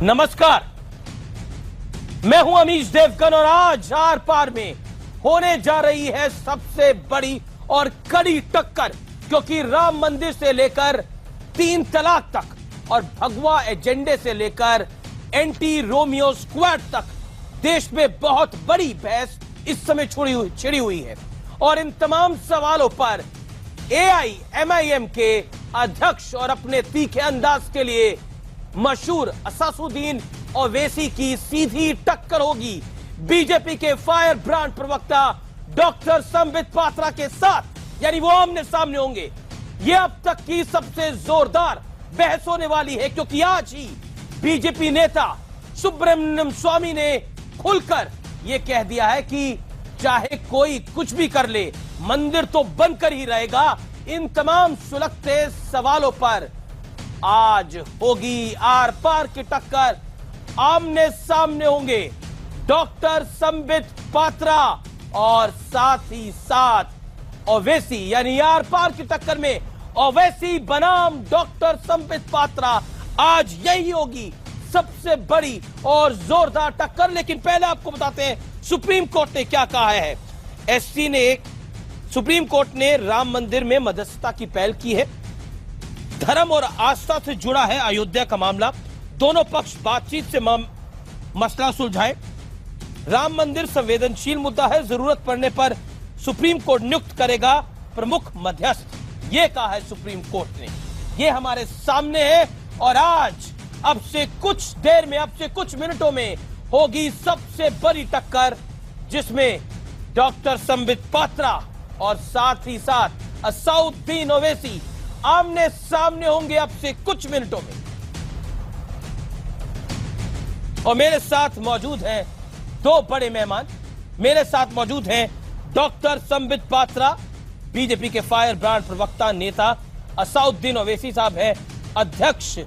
नमस्कार, मैं हूं अमीश देवगन और आज आर पार में होने जा रही है सबसे बड़ी और कड़ी टक्कर, क्योंकि राम मंदिर से लेकर 3 तलाक तक और भगवा एजेंडे से लेकर एंटी रोमियो स्क्वाड तक देश में बहुत बड़ी बहस इस समय छिड़ी हुई है। और इन तमाम सवालों पर AIMIM के अध्यक्ष और अपने तीखे अंदाज के लिए मशहूर असादुद्दीन ओवैसी की सीधी टक्कर होगी बीजेपी के फायर ब्रांड प्रवक्ता डॉक्टर संबित पात्रा के साथ, यानी वो आमने सामने होंगे। ये अब तक की सबसे जोरदार बहस होने वाली है, क्योंकि आज ही बीजेपी नेता सुब्रमण्यम स्वामी ने खुलकर यह कह दिया है कि चाहे कोई कुछ भी कर ले, मंदिर तो बनकर ही रहेगा। इन तमाम सुलगते सवालों पर आज होगी आर पार की टक्कर। आमने सामने होंगे डॉक्टर संबित पात्रा और साथ ही साथ ओवैसी, यानी आर पार की टक्कर में ओवैसी बनाम डॉक्टर संबित पात्रा। आज यही होगी सबसे बड़ी और जोरदार टक्कर। लेकिन पहले आपको बताते हैं सुप्रीम कोर्ट ने क्या कहा है। सुप्रीम कोर्ट ने राम मंदिर में मध्यस्थता की पहल की है। धर्म और आस्था से जुड़ा है अयोध्या का मामला, दोनों पक्ष बातचीत से मसला सुलझाए। राम मंदिर संवेदनशील मुद्दा है, जरूरत पड़ने पर सुप्रीम कोर्ट नियुक्त करेगा प्रमुख मध्यस्थ, यह कहा है सुप्रीम कोर्ट ने। यह हमारे सामने है और आज अब से कुछ देर में, अब से कुछ मिनटों में होगी सबसे बड़ी टक्कर, जिसमें डॉक्टर संबित पात्रा और साथ ही साथ असादुद्दीन ओवैसी आमने सामने होंगे अब से कुछ मिनटों में। और मेरे साथ मौजूद हैं 2 बड़े मेहमान। मेरे साथ मौजूद हैं डॉक्टर संबित पात्रा, बीजेपी के फायर ब्रांड प्रवक्ता नेता। असादुद्दीन ओवैसी साहब हैं अध्यक्ष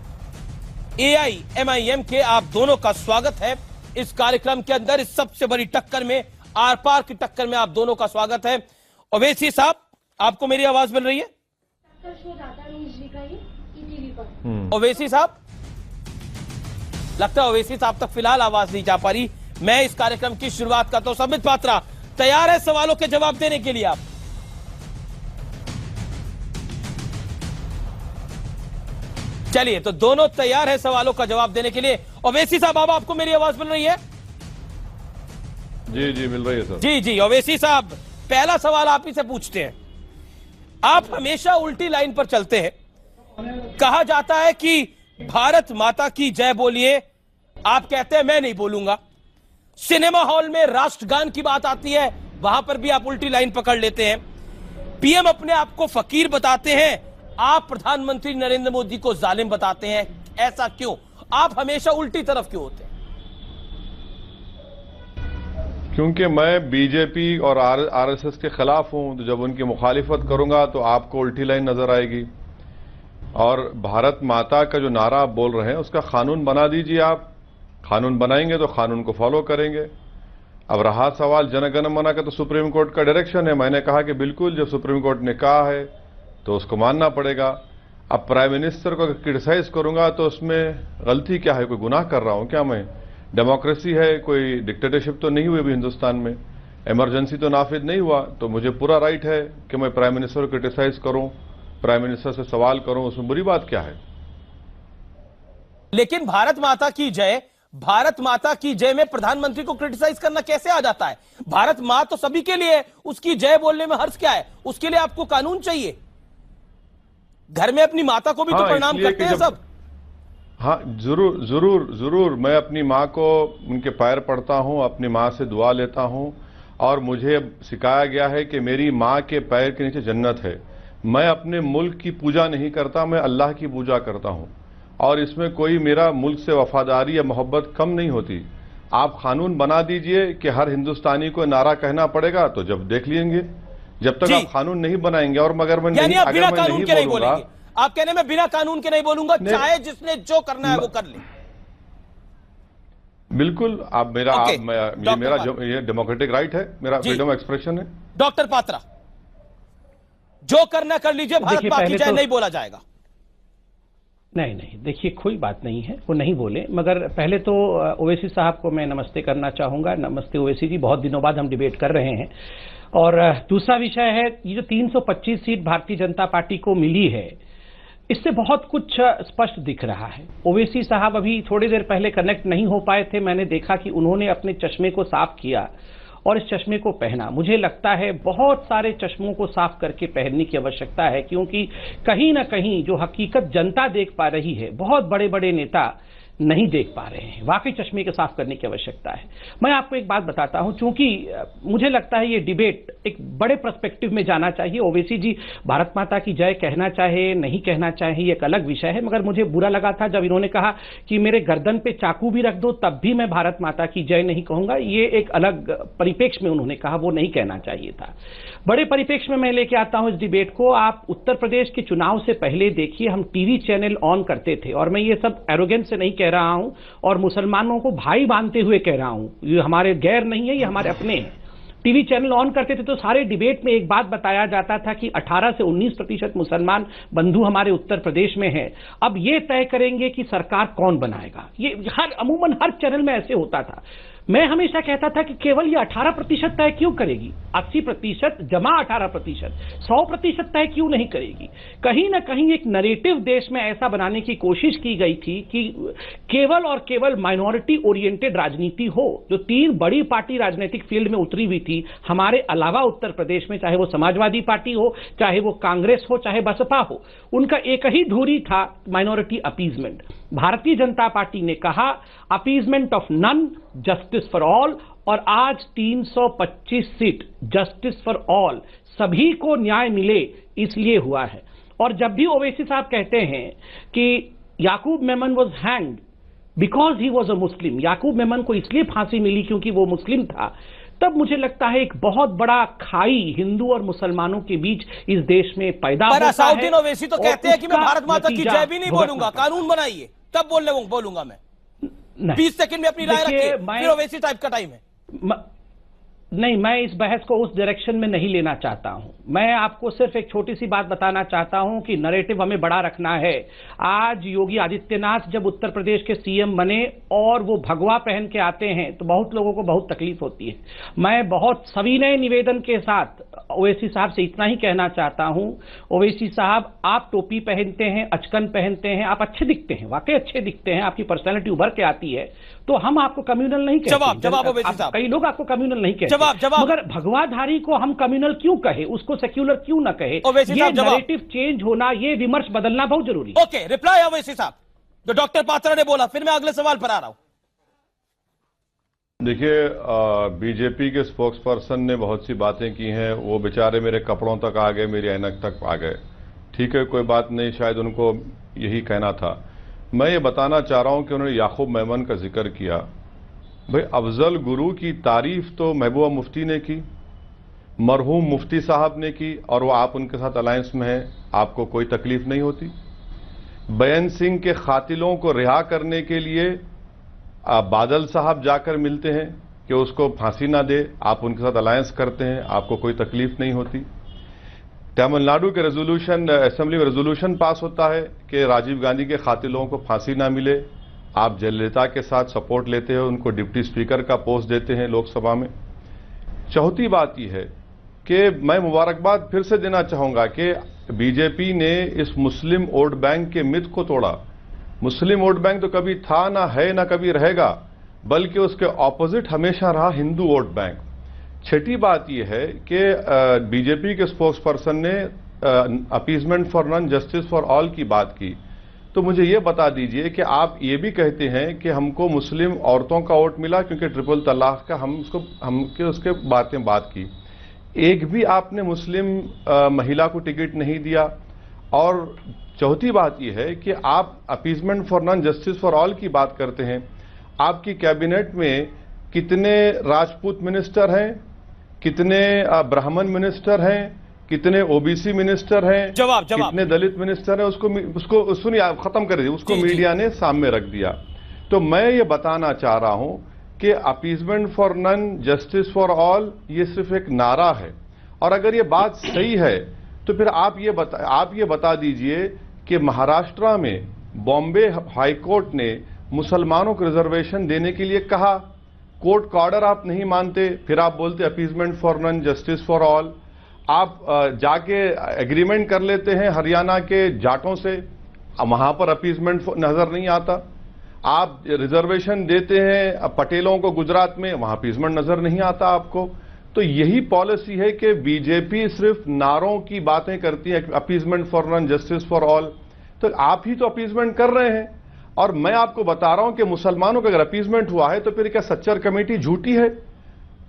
AIMIM के। आप दोनों का स्वागत है इस कार्यक्रम के अंदर, इस सबसे बड़ी टक्कर में, आर पार की टक्कर में आप दोनों का स्वागत है। ओवैसी साहब, आपको मेरी आवाज मिल रही है? ओवैसी साहब, लगता है ओवैसी साहब तक फिलहाल आवाज नहीं जा पा रही। मैं इस कार्यक्रम की शुरुआत करता हूं। संबित पात्रा, तैयार है सवालों के जवाब देने के लिए? आप चलिए, तो दोनों तैयार है सवालों का जवाब देने के लिए। ओवैसी साहब, अब आपको मेरी आवाज मिल रही है? जी जी, मिल रही है सर। जी जी, ओवैसी साहब, पहला सवाल आप ही से पूछते हैं। आप हमेशा उल्टी लाइन पर चलते हैं। कहा जाता है कि भारत माता की जय बोलिए, आप कहते हैं मैं नहीं बोलूंगा। सिनेमा हॉल में राष्ट्रगान की बात आती है, वहां पर भी आप उल्टी लाइन पकड़ लेते हैं। PM अपने आप को फकीर बताते हैं, आप प्रधानमंत्री नरेंद्र मोदी को जालिम बताते हैं। ऐसा क्यों? आप हमेशा उल्टी तरफ क्यों होते हैं? क्योंकि मैं बीजेपी और RSS के खिलाफ हूं, तो जब उनकी मुखालिफत करूंगा तो आपको उल्टी लाइन नजर आएगी। और भारत माता का जो नारा आप बोल रहे हैं, उसका कानून बना दीजिए। आप कानून बनाएंगे तो कानून को फॉलो करेंगे। अब रहा सवाल जनगण मन का, तो सुप्रीम कोर्ट का डायरेक्शन है। मैंने कहा कि बिल्कुल, जब सुप्रीम कोर्ट ने कहा है तो उसको मानना पड़ेगा। अब प्राइम मिनिस्टर को क्रिटिसाइज करूंगा तो उसमें गलती क्या है? कोई गुनाह कर रहा हूं क्या मैं? डेमोक्रेसी है, कोई डिक्टेटरशिप तो नहीं हुई अभी हिंदुस्तान में, इमरजेंसी तो नाफिज नहीं हुआ, तो मुझे पूरा राइट है कि मैं प्राइम मिनिस्टर को क्रिटिसाइज करूं, प्राइम मिनिस्टर से सवाल करूं। उसमें बुरी बात क्या है? लेकिन भारत माता की जय, भारत माता की जय में प्रधानमंत्री को क्रिटिसाइज करना कैसे आ जाता है? भारत मां तो सभी के लिए है, उसकी जय बोलने में हर्ष क्या है? उसके लिए आपको कानून चाहिए। घर में अपनी माता को भी तो प्रणाम करते हैं सब। हाँ, जरूर जरूर जरूर। मैं अपनी माँ को, उनके पैर पड़ता हूँ, अपनी माँ से दुआ लेता हूँ। और मुझे सिखाया गया है कि मेरी माँ के पैर के नीचे जन्नत है। मैं अपने मुल्क की पूजा नहीं करता, मैं अल्लाह की पूजा करता हूँ। और इसमें कोई मेरा मुल्क से वफादारी या मोहब्बत कम नहीं होती। आप कानून बना दीजिए कि हर हिंदुस्तानी को नारा कहना पड़ेगा, तो जब देख लेंगे। जब तक आप कानून नहीं बनाएंगे, और मगर मैं नहीं, आप बिना कानून के नहीं बोलेंगे। आप कहने में बिना कानून के नहीं बोलूंगा, चाहे जिसने जो करना है वो कर ले। बिल्कुल, आप मेरा ये डेमोक्रेटिक राइट है, मेरा फ्रीडम ऑफ एक्सप्रेशन है। डॉक्टर पात्रा, जो करना कर लीजिए, भारत मां की जय नहीं बोला जाएगा। नहीं नहीं, देखिए कोई बात नहीं है, वो नहीं बोले। मगर पहले तो ओवैसी साहब को मैं नमस्ते करना चाहूँगा। नमस्ते ओवैसी जी, बहुत दिनों बाद हम डिबेट कर रहे हैं। और दूसरा विषय है, ये जो 325 सीट भारतीय जनता पार्टी को मिली है, इससे बहुत कुछ स्पष्ट दिख रहा है। ओवैसी साहब अभी थोड़ी देर पहले कनेक्ट नहीं हो पाए थे, मैंने देखा कि उन्होंने अपने चश्मे को साफ किया और इस चश्मे को पहना। मुझे लगता है बहुत सारे चश्मों को साफ करके पहनने की आवश्यकता है, क्योंकि कहीं ना कहीं जो हकीकत जनता देख पा रही है, बहुत बड़े बड़े नेता नहीं देख पा रहे हैं। वाकई चश्मे के साफ करने की आवश्यकता है। मैं आपको एक बात बताता हूं, चूंकि मुझे लगता है ये डिबेट एक बड़े पर्सपेक्टिव में जाना चाहिए। ओवैसी जी भारत माता की जय कहना चाहे नहीं कहना चाहे ये एक अलग विषय है, मगर मुझे बुरा लगा था जब इन्होंने कहा कि मेरे गर्दन पे चाकू भी रख दो तब भी मैं भारत माता की जय नहीं कहूंगा। ये एक अलग परिप्रेक्ष्य में उन्होंने कहा, वो नहीं कहना चाहिए था। बड़े परिप्रेक्ष्य में मैं लेके आता हूं इस डिबेट को। आप उत्तर प्रदेश के चुनाव से पहले देखिए, हम टीवी चैनल ऑन करते थे, और मैं ये सब एरोगेंस से नहीं कह रहा हूं और मुसलमानों को भाई बांधते हुए कह रहा हूं, ये हमारे गैर नहीं है, ये हमारे अपने हैं। टीवी चैनल ऑन करते थे तो सारे डिबेट में एक बात बताया जाता था कि 18 से 19% मुसलमान बंधु हमारे उत्तर प्रदेश में हैं। अब ये तय करेंगे कि सरकार कौन बनाएगा। ये अमूमन हर चैनल में ऐसे होता था। मैं हमेशा कहता था कि केवल ये 18% तय क्यों करेगी, 80% जमा 18%, 100% तय क्यों नहीं करेगी। कहीं ना कहीं एक नरेटिव देश में ऐसा बनाने की कोशिश की गई थी कि केवल और केवल माइनॉरिटी ओरिएंटेड राजनीति हो। जो 3 बड़ी पार्टी राजनीतिक फील्ड में उतरी हुई थी हमारे अलावा उत्तर प्रदेश में, चाहे वो समाजवादी पार्टी हो, चाहे वो कांग्रेस हो, चाहे बसपा हो, उनका एक ही धुरी था, माइनॉरिटी अपीजमेंट। भारतीय जनता पार्टी ने कहा appeasement of none, justice for all, और आज 325 सीट जस्टिस फॉर ऑल, सभी को न्याय मिले इसलिए हुआ है। और जब भी ओवैसी साहब कहते हैं कि Yakub Memon was hanged because he was a Muslim, Yakub Memon को इसलिए फांसी मिली क्योंकि वो मुस्लिम था, तब मुझे लगता है एक बहुत बड़ा खाई हिंदू और मुसलमानों के बीच इस देश में पैदा होता है। असाउद्दीन ओवैसी तो कहते हैं कि मैं भारत माता की जय भी नहीं बोलूंगा, कानून बनाइए तब बोलूंगा मैं। 20 सेकंड में अपनी राय रखिए, फिर ओवैसी टाइप का टाइम है। नहीं, मैं इस बहस को उस डायरेक्शन में नहीं लेना चाहता हूं। मैं आपको सिर्फ एक छोटी सी बात बताना चाहता हूं कि नैरेटिव हमें बड़ा रखना है। आज योगी आदित्यनाथ जब उत्तर प्रदेश के सीएम बने और वो भगवा पहन के आते हैं तो बहुत लोगों को बहुत तकलीफ होती है। मैं बहुत सविनय निवेदन के साथ ओवैसी साहब से इतना ही कहना चाहता हूं, ओवैसी साहब आप टोपी पहनते हैं, अचकन पहनते हैं, आप अच्छे दिखते हैं, वाकई अच्छे दिखते हैं, आपकी पर्सनैलिटी उभर के आती है, तो हम आपको कम्युनल नहीं कहते। जवाब ओवैसी साहब, कई लोग आपको कम्युनल नहीं कहते। जवाब मगर भगवाधारी को हम कम्युनल क्यों कहे, उसको सेक्युलर क्यों ना कहे। ये नैरेटिव चेंज होना, ये विमर्श बदलना बहुत जरूरी है। ओके, रिप्लाई ओवैसी साहब जो डॉक्टर पात्रा ने बोला, फिर मैं अगले सवाल पर आ रहा हूं। देखिए, बीजेपी के स्पोक्स पर्सन ने बहुत सी बातें की हैं, वो बेचारे मेरे कपड़ों तक आ गए, मेरी ऐनक तक आ गए। ठीक है, कोई बात नहीं, शायद उनको यही कहना था। मैं ये बताना चाह रहा हूं कि उन्होंने याकूब मेमन का जिक्र किया। भाई, अफजल गुरु की तारीफ तो महबूबा मुफ्ती ने की, मरहूम मुफ्ती साहब ने की, और वो आप उनके साथ अलायंस में हैं, आपको कोई तकलीफ नहीं होती। बेअंत सिंह के कातिलों को रिहा करने के लिए बादल साहब जाकर मिलते हैं कि उसको फांसी ना दे, आप उनके साथ अलायंस करते हैं, आपको कोई तकलीफ नहीं होती। तमिलनाडु के रेजोल्यूशन, असेंबली में रेजोल्यूशन पास होता है कि राजीव गांधी के कातिलों को फांसी ना मिले, आप जयललिता के साथ सपोर्ट लेते हैं, उनको डिप्टी स्पीकर का पोस्ट देते हैं लोकसभा में। चौथी बात यह है कि मैं मुबारकबाद फिर से देना चाहूंगा कि बीजेपी ने इस मुस्लिम वोट बैंक के मिथ को तोड़ा। मुस्लिम वोट बैंक तो कभी था ना है ना कभी रहेगा, बल्कि उसके ऑपोजिट हमेशा रहा हिंदू वोट बैंक। छठी बात यह है कि बीजेपी के स्पोक्स पर्सन ने appeasement for none, justice for all की बात की। तो मुझे ये बता दीजिए कि आप ये भी कहते हैं कि हमको मुस्लिम औरतों का वोट मिला क्योंकि ट्रिपल तलाक का उसके बात की। एक भी आपने मुस्लिम महिला को टिकट नहीं दिया। और चौथी बात यह है कि आप appeasement for none, justice for all की बात करते हैं। आपकी कैबिनेट में कितने राजपूत मिनिस्टर हैं, कितने ब्राह्मण मिनिस्टर हैं, कितने ओबीसी मिनिस्टर हैं, कितने दलित मिनिस्टर हैं, उसको सुनिए, आप खत्म कर दीजिए, उसको मीडिया ने सामने रख दिया। तो मैं ये बताना चाह रहा हूं कि appeasement for none, justice for all ये सिर्फ एक नारा है। और अगर ये बात सही है तो फिर आप ये बता दीजिए कि महाराष्ट्र में बॉम्बे हाईकोर्ट ने मुसलमानों को रिजर्वेशन देने के लिए कहा, कोर्ट का ऑर्डर आप नहीं मानते, फिर आप बोलते appeasement for none justice for all. आप जाके एग्रीमेंट कर लेते हैं हरियाणा के जाटों से, वहां पर अपीजमेंट नजर नहीं आता। आप रिजर्वेशन देते हैं पटेलों को गुजरात में, वहां अपीजमेंट नजर नहीं आता आपको। तो यही पॉलिसी है कि बीजेपी सिर्फ नारों की बातें करती है, appeasement for none justice for all. तो आप ही तो अपीजमेंट कर रहे हैं। और मैं आपको बता रहा हूं कि मुसलमानों का अगर अपीजमेंट हुआ है तो फिर क्या सच्चर कमेटी झूठी है,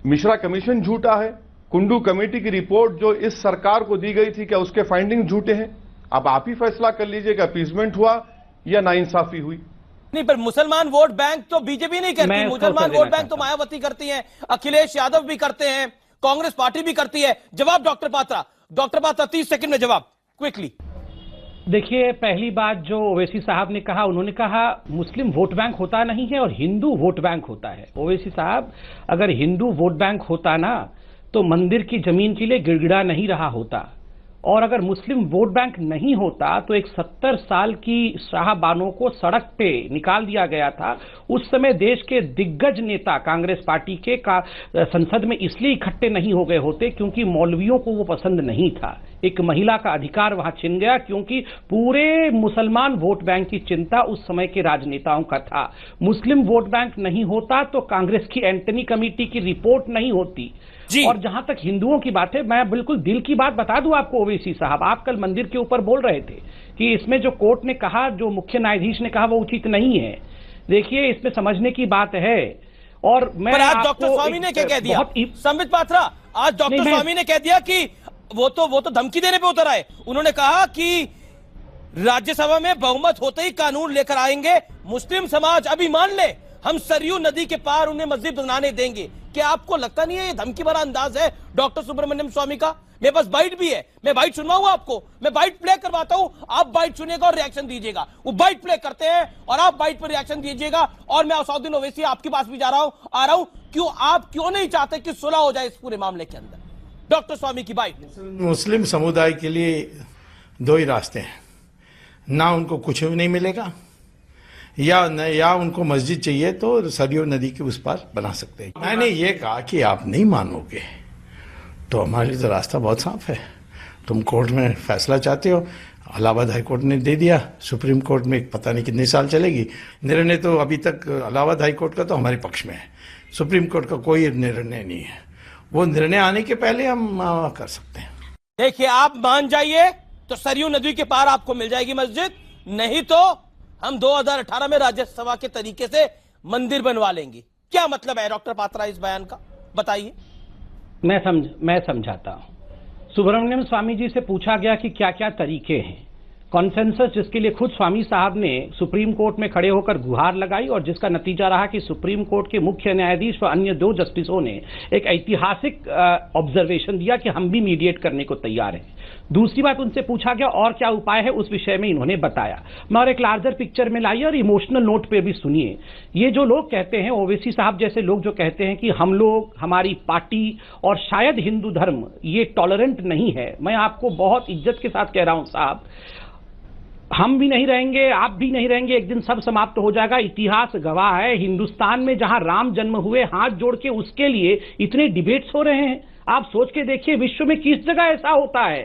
मिश्रा कमीशन झूठा है, कुंडू कमेटी की रिपोर्ट जो इस सरकार को दी गई थी क्या उसके फाइंडिंग झूठे हैं? अब आप ही फैसला कर लीजिए कि अपीजमेंट हुआ या नाइंसाफी हुई। नहीं, पर मुसलमान वोट बैंक तो बीजेपी नहीं करती, मुसलमान वोट बैंक तो मायावती करती हैं, अखिलेश यादव भी करते हैं, कांग्रेस पार्टी भी करती है। जवाब डॉक्टर पात्रा, 30 सेकंड में जवाब, क्विकली। देखिए, पहली बात जो ओवैसी साहब ने कहा, उन्होंने कहा मुस्लिम वोट बैंक होता नहीं है और हिंदू वोट बैंक होता है। ओवैसी साहब, अगर हिंदू वोट बैंक होता ना तो मंदिर की जमीन के लिए गिड़गिड़ा नहीं रहा होता, और अगर मुस्लिम वोट बैंक नहीं होता तो एक 70 साल की शाहबानों को सड़क पे निकाल दिया गया था। उस समय देश के दिग्गज नेता कांग्रेस पार्टी के संसद में इसलिए इकट्ठे नहीं हो गए होते क्योंकि मौलवियों को वो पसंद नहीं था। एक महिला का अधिकार वहां छिन गया क्योंकि पूरे मुसलमान वोट बैंक की चिंता उस समय के राजनेताओं का था। मुस्लिम वोट बैंक नहीं होता तो कांग्रेस की एंटनी कमेटी की रिपोर्ट नहीं होती। और जहां तक हिंदुओं की बात है, मैं बिल्कुल दिल की बात बता दूं आपको ओवैसी साहब, आप कल मंदिर के ऊपर बोल रहे थे कि इसमें जो कोर्ट ने कहा, जो मुख्य न्यायाधीश ने कहा, वो उचित नहीं है। देखिए, इसमें समझने की बात है। और मैं आज डॉक्टर स्वामी ने क्या कह दिया, संबित पात्रा, आज डॉक्टर स्वामी ने कह दिया कि वो तो धमकी देने पे उतर आए। उन्होंने कहा कि राज्यसभा में बहुमत होते ही कानून लेकर आएंगे, मुस्लिम समाज अभी मान ले, हम सरयू नदी के पार उन्हें मस्जिद बनाने देंगे। क्या आपको लगता नहीं है ये धमकी भरा अंदाज है डॉक्टर सुब्रमण्यम स्वामी का? मेरे पास बाइट भी है, मैं बाइट सुनवाऊंगा आपको, मैं बाइट प्ले करवाता हूं, आप बाइट सुनिएगा और रिएक्शन दीजिएगा। वो बाइट प्ले करते हैं और आप बाइट पर रिएक्शन दीजिएगा। और मैं असदुद्दीन ओवैसी आपके पास भी आ रहा हूं, आप क्यों नहीं चाहते कि सुलह हो जाए इस पूरे मामले के अंदर? डॉक्टर स्वामी की बाइट। मुस्लिम समुदाय के लिए दो ही रास्ते हैं, ना उनको कुछ भी नहीं मिलेगा या उनको मस्जिद चाहिए तो सरयू नदी के उस पार बना सकते हैं। मैंने ये कहा कि आप नहीं मानोगे तो हमारे लिए तो रास्ता बहुत साफ है। तुम कोर्ट में फैसला चाहते हो, इलाहाबाद हाईकोर्ट ने दे दिया, सुप्रीम कोर्ट में पता नहीं कितने साल चलेगी। निर्णय तो अभी तक इलाहाबाद हाईकोर्ट का तो हमारे पक्ष में है, सुप्रीम कोर्ट का कोई निर्णय नहीं है। वो निर्णय आने के पहले हम कर सकते हैं। देखिए, आप मान जाइए तो सरयू नदी के पार आपको मिल जाएगी मस्जिद, नहीं तो हम 2018 में राज्यसभा के तरीके से मंदिर बनवा लेंगे। क्या मतलब है डॉक्टर पात्रा इस बयान का, बताइए। मैं समझाता हूं। सुब्रमण्यम स्वामी जी से पूछा गया कि क्या क्या तरीके हैं, कॉन्सेंसस जिसके लिए खुद स्वामी साहब ने सुप्रीम कोर्ट में खड़े होकर गुहार लगाई और जिसका नतीजा रहा कि सुप्रीम कोर्ट के मुख्य न्यायाधीश व अन्य 2 जस्टिसों ने एक ऐतिहासिक ऑब्जर्वेशन दिया कि हम भी मीडिएट करने को तैयार हैं। दूसरी बात, उनसे पूछा गया और क्या उपाय है, उस विषय में इन्होंने बताया। मैं और एक लार्जर पिक्चर में लाइए और इमोशनल नोट पे भी सुनिए। ये जो लोग कहते हैं, ओवैसी साहब जैसे लोग जो कहते हैं कि हम लोग, हमारी पार्टी और शायद हिंदू धर्म ये टॉलरेंट नहीं है, मैं आपको बहुत इज्जत के साथ कह रहा हूं साहब, हम भी नहीं रहेंगे, आप भी नहीं रहेंगे, एक दिन सब समाप्त हो जाएगा। इतिहास गवाह है, हिंदुस्तान में जहां राम जन्म हुए, हाथ जोड़ के उसके लिए इतने डिबेट्स हो रहे हैं। आप सोच के देखिए, विश्व में किस जगह ऐसा होता है?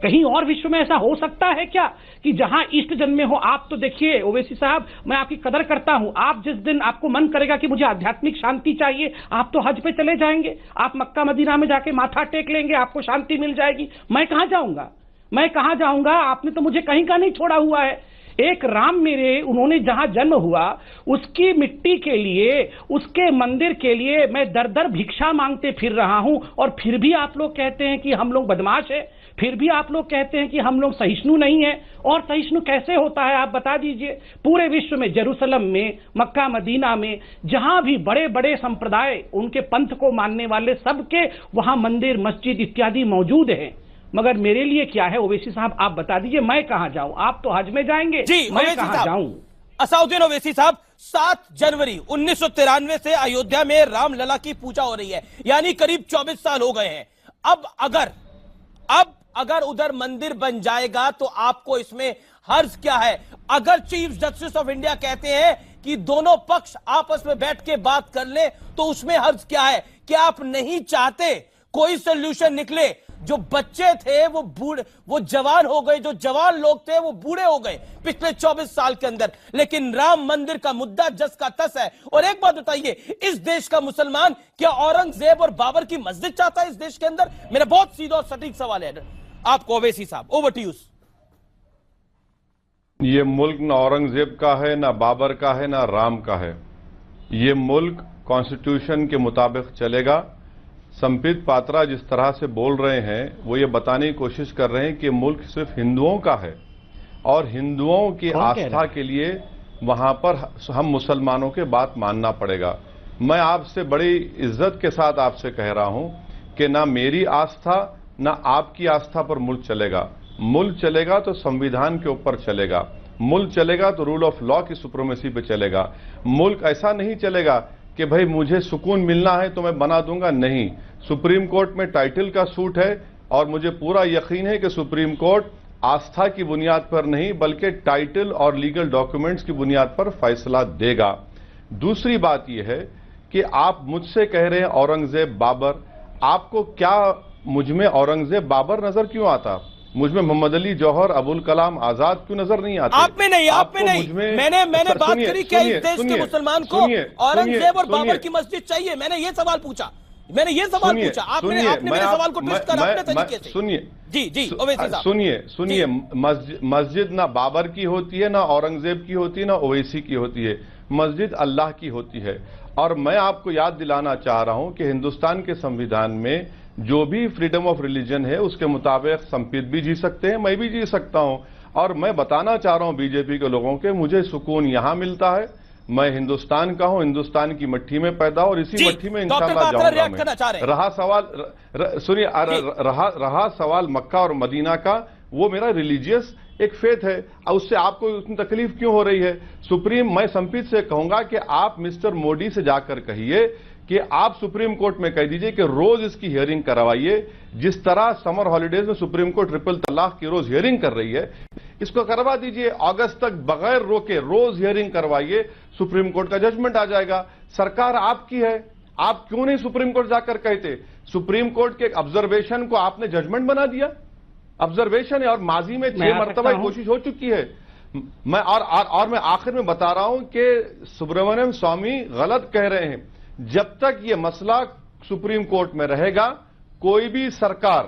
कहीं और विश्व में ऐसा हो सकता है क्या कि जहां इष्ट जन्मे हो? आप तो देखिए ओवैसी साहब, मैं आपकी कदर करता हूं, आप जिस दिन आपको मन करेगा कि मुझे आध्यात्मिक शांति चाहिए, आप तो हज पे चले जाएंगे, आप मक्का मदीना में जाके माथा टेक लेंगे, आपको शांति मिल जाएगी। मैं कहां जाऊंगा? आपने तो मुझे कहीं का नहीं छोड़ा हुआ है। एक राम मेरे, उन्होंने जहां जन्म हुआ उसकी मिट्टी के लिए, उसके मंदिर के लिए मैं दर दर भिक्षा मांगते फिर रहा हूं, और फिर भी आप लोग कहते हैं कि हम लोग बदमाश है, फिर भी आप लोग कहते हैं कि हम लोग सहिष्णु नहीं है। और सहिष्णु कैसे होता है आप बता दीजिए? पूरे विश्व में, जेरूसलम में, मक्का मदीना में, जहां भी बड़े बड़े संप्रदाय, उनके पंथ को मानने वाले, सबके वहां मंदिर, मस्जिद इत्यादि मौजूद हैं। मगर मेरे लिए क्या है ओवैसी साहब, आप बता दीजिए, मैं कहां जाऊं? आप तो हज में जाएंगे जी, मैं कहां जाऊं? असदुद्दीन ओवैसी साहब, 7 जनवरी 1993 से अयोध्या में रामलला की पूजा हो रही है, यानी करीब 24 साल हो गए हैं। अब अगर उधर मंदिर बन जाएगा तो आपको इसमें हर्ज क्या है? अगर चीफ जस्टिस ऑफ इंडिया कहते हैं कि दोनों पक्ष आपस में बैठ के बात कर ले तो उसमें हर्ज क्या है? क्या आप नहीं चाहते कोई सोल्यूशन निकले? जो बच्चे थे वो बूढ़े, वो जवान हो गए, जो जवान लोग थे वो बूढ़े हो गए पिछले 24 साल के अंदर। लेकिन राम मंदिर का मुद्दा जस का तस है। और एक बात बताइए, इस देश का मुसलमान क्या औरंगजेब और बाबर की मस्जिद चाहता है इस देश के अंदर? मेरा बहुत सीधा और सटीक सवाल है आपको ओवैसी साहब, ओवर टू यू। ये मुल्क ना औरंगजेब का है, ना बाबर का है, ना राम का है। ये मुल्क कॉन्स्टिट्यूशन के मुताबिक चलेगा। संबित पात्रा जिस तरह से बोल रहे हैं वो ये बताने की कोशिश कर रहे हैं कि मुल्क सिर्फ हिंदुओं का है और हिंदुओं की आस्था के लिए वहां पर हम मुसलमानों के बात मानना पड़ेगा। मैं आपसे बड़ी इज्जत के साथ आपसे कह रहा हूं कि ना मेरी आस्था ना आपकी आस्था पर मुल्क चलेगा। मुल्क चलेगा तो संविधान के ऊपर चलेगा, मुल्क चलेगा तो रूल ऑफ लॉ की सुप्रीमेसी पे चलेगा। मुल्क ऐसा नहीं चलेगा कि भाई मुझे सुकून मिलना है तो मैं बना दूंगा, नहीं। सुप्रीम कोर्ट में टाइटल का सूट है और मुझे पूरा यकीन है कि सुप्रीम कोर्ट आस्था की बुनियाद पर नहीं बल्कि टाइटल और लीगल डॉक्यूमेंट्स की बुनियाद पर फैसला देगा। दूसरी बात यह है कि आप मुझसे कह रहे हैं औरंगजेब बाबर, आपको क्या मुझ में औरंगजेब बाबर नजर क्यों आता? मुझ में मोहम्मद अली जौहर, अबुल कलाम आजाद क्यों नजर नहीं आते? आप में नहीं, आप में नहीं। मैंने बात करी क्या इस देश के मुसलमान को औरंगजेब और बाबर की मस्जिद चाहिए? मैंने ये सवाल पूछा, मैंने ये सवाल पूछा। आपने मेरे सवाल को ट्विस्ट कर अपने तरीके से। सुनिए जी ओवैसी साहब, सुनिए मस्जिद ना बाबर की होती है, ना औरंगजेब की होती है, ना ओवैसी की होती है। मस्जिद अल्लाह की होती है। और मैं आपको याद दिलाना चाह रहा हूं कि हिंदुस्तान के संविधान में जो भी फ्रीडम ऑफ रिलीजन है उसके मुताबिक संपित भी जी सकते हैं, मैं भी जी सकता हूं। और मैं बताना चाह रहा हूं बीजेपी के लोगों के, मुझे सुकून यहां मिलता है, मैं हिंदुस्तान का हूं, हिंदुस्तान की मट्टी में पैदा और इसी मट्टी में इंशाल्लाह जाऊंगा मैं। रहा सवाल सुनिए, रहा सवाल मक्का और मदीना का, वो मेरा रिलीजियस एक फेथ है, उससे आपको उतनी तकलीफ क्यों हो रही है? सुप्रीम, मैं संपित से कहूंगा कि आप मिस्टर मोदी से जाकर कहिए कि आप सुप्रीम कोर्ट में कह दीजिए कि रोज इसकी हियरिंग करवाइए। जिस तरह समर हॉलिडेज में सुप्रीम कोर्ट ट्रिपल तलाक की रोज हियरिंग कर रही है, इसको करवा दीजिए। अगस्त तक बगैर रोके रोज हियरिंग करवाइए, सुप्रीम कोर्ट का जजमेंट आ जाएगा। सरकार आपकी है, आप क्यों नहीं सुप्रीम कोर्ट जाकर कहते? सुप्रीम कोर्ट के ऑब्जर्वेशन को आपने जजमेंट बना दिया। ऑब्जर्वेशन है और माजी में 6 मरतबा कोशिश हो चुकी है। मैं मैं आखिर में बता रहा हूं कि सुब्रमण्यम स्वामी गलत कह रहे हैं। जब तक ये मसला सुप्रीम कोर्ट में रहेगा, कोई भी सरकार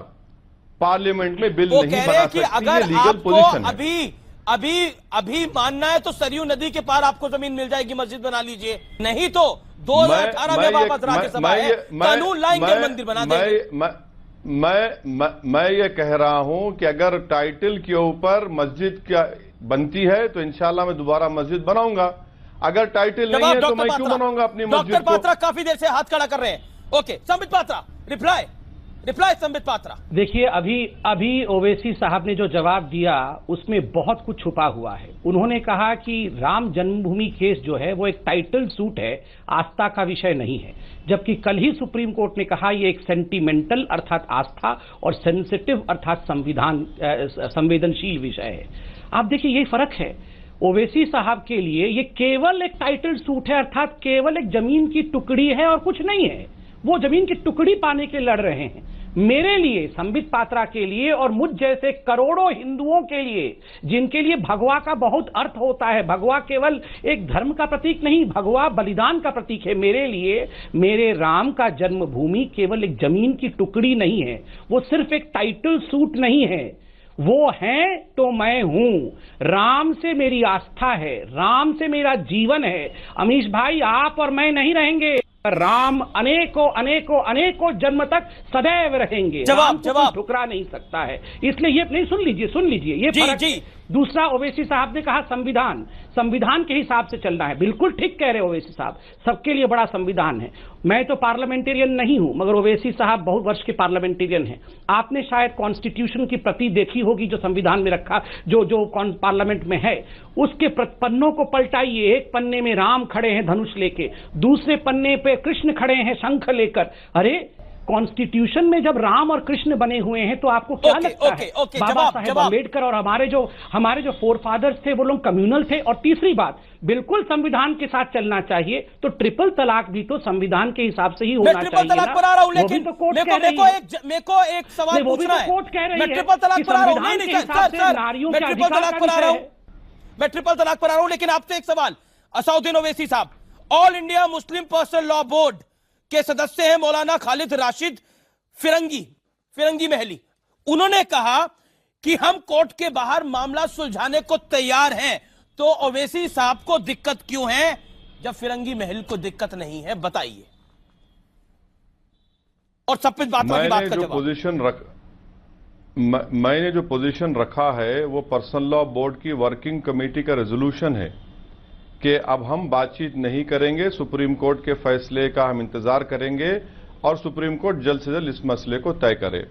पार्लियामेंट में बिल नहीं बना सकती। अगर ये लीगल पोजीशन है। अभी मानना है तो सरयू नदी के पार आपको जमीन मिल जाएगी, मस्जिद बना लीजिए। नहीं तो 2018 में वापस राज्यसभा है, कानून लाएंगे, मंदिर बना देंगे। मैं ये कह रहा हूं कि अगर टाइटल के ऊपर मस्जिद क्या बनती है तो इंशाल्लाह मैं दोबारा मस्जिद बनाऊंगा। अगर टाइटल नहीं है तो मैं क्यों बनाऊंगा अपनी मस्जिद को? डॉक्टर पात्रा काफी देर से हाथ खड़ा कर रहे हैं। Okay, Sambit Patra, reply Sambit Patra. देखिए, अभी ओवैसी साहब ने जो जवाब दिया उसमें बहुत कुछ छुपा हुआ है। उन्होंने कहा कि राम जन्मभूमि केस जो है वो एक टाइटल सूट है, आस्था का विषय नहीं है। जबकि कल ही सुप्रीम कोर्ट ने कहा ये एक सेंटिमेंटल अर्थात आस्था और सेंसिटिव अर्थात संवेदनशील विषय है। आप देखिए, यही फर्क है। ओवैसी साहब के लिए ये केवल एक टाइटल सूट है, अर्थात केवल एक जमीन की टुकड़ी है और कुछ नहीं है। वो जमीन की टुकड़ी पाने के लड़ रहे हैं। मेरे लिए, संबित पात्रा के लिए और मुझ जैसे करोड़ों हिंदुओं के लिए, जिनके लिए भगवा का बहुत अर्थ होता है, भगवा केवल एक धर्म का प्रतीक नहीं, भगवा बलिदान का प्रतीक है। मेरे लिए मेरे राम का जन्मभूमि केवल एक जमीन की टुकड़ी नहीं है, वो सिर्फ एक टाइटल सूट नहीं है, वो है तो मैं हूं। राम से मेरी आस्था है, राम से मेरा जीवन है। अमीश भाई, आप और मैं नहीं रहेंगे, राम अनेकों अनेकों अनेकों जन्म तक सदैव रहेंगे। जवाब ठुकरा नहीं सकता है। इसलिए ये नहीं, सुन लीजिए ये फर्क। दूसरा, ओवैसी साहब ने कहा संविधान के हिसाब से चलना है। बिल्कुल ठीक कह रहे हो ओवैसी साहब, सबके लिए बड़ा संविधान है। मैं तो पार्लियामेंटेरियन नहीं हूं, मगर ओवैसी साहब बहुत वर्ष के पार्लियामेंटेरियन हैं। आपने शायद कॉन्स्टिट्यूशन की प्रति देखी होगी जो संविधान में रखा, जो पार्लियामेंट में है, उसके पन्नों को पलटाइए। एक पन्ने में राम खड़े हैं धनुष लेके, दूसरे पन्ने पे कृष्ण खड़े हैं शंख लेकर। अरे कॉन्स्टिट्यूशन में जब राम और कृष्ण बने हुए हैं तो आपको क्या लगता है बाबा साहेब अम्बेडकर और हमारे जो फोर फादर्स थे वो लोग कम्युनल थे। और तीसरी बात, बिल्कुल संविधान के साथ चलना चाहिए, तो ट्रिपल तलाक भी तो संविधान के हिसाब से ही होना चाहिए। ट्रिपल तलाक पर आ रहा हूं, लेकिन मेरे को एक सवाल पूछना है। कोर्ट कह रही है मैं ट्रिपल तलाक पर आ रहा हूं, संविधान के हिसाब से नारियों के अधिकार का विषय है। मैं ट्रिपल तलाक पर आ रहा हूं, लेकिन आपसे एक सवाल। असउद्दीन ओवैसी साहब, all India Muslim personal law board के सदस्य हैं मौलाना खालिद राशिद फिरंगी महली। उन्होंने कहा कि हम कोर्ट के बाहर मामला सुलझाने को तैयार हैं। तो ओवैसी साहब को दिक्कत क्यों है जब फिरंगी महल को दिक्कत नहीं है, बताइए। और सपित बात्रा की बात का जवाब। मैंने जो पोजीशन रखा है वो पर्सनल लॉ बोर्ड की वर्किंग कमेटी का रेजोल्यूशन है कि अब हम बातचीत नहीं करेंगे, सुप्रीम कोर्ट के फैसले का हम इंतजार करेंगे और सुप्रीम कोर्ट जल्द से जल्द इस मसले को तय करे।